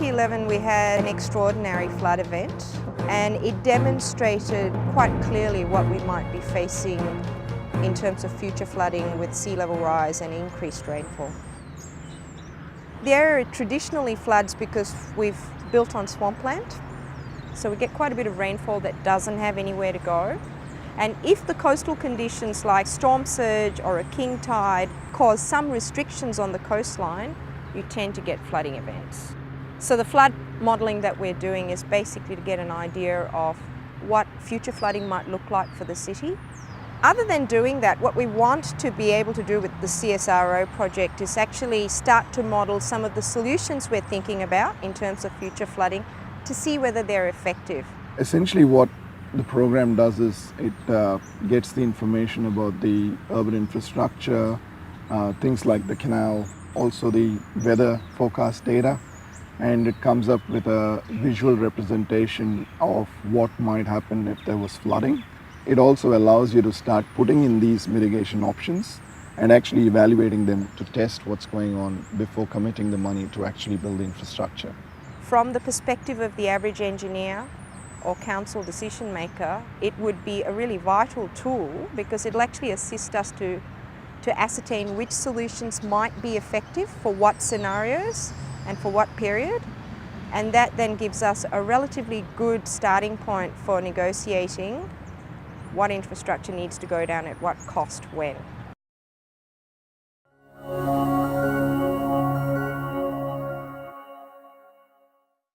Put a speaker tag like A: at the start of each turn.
A: 2011 we had an extraordinary flood event, and it demonstrated quite clearly what we might be facing in terms of future flooding with sea level rise and increased rainfall. The area traditionally floods because we've built on swampland, so we get quite a bit of rainfall that doesn't have anywhere to go. And if the coastal conditions like storm surge or a king tide cause some restrictions on the coastline, you tend to get flooding events. So the flood modelling that we're doing is basically to get an idea of what future flooding might look like for the city. Other than doing that, what we want to be able to do with the CSIRO project is actually start to model some of the solutions we're thinking about in terms of future flooding to see whether they're effective.
B: Essentially what the program does is it gets the information about the urban infrastructure, things like the canal, also the weather forecast data, and it comes up with a visual representation of what might happen if there was flooding. It also allows you to start putting in these mitigation options and actually evaluating them to test what's going on before committing the money to actually build the infrastructure.
A: From the perspective of the average engineer or council decision maker, it would be a really vital tool because it'll actually assist us to ascertain which solutions might be effective for what scenarios and for what period. And that then gives us a relatively good starting point for negotiating what infrastructure needs to go down at what cost when.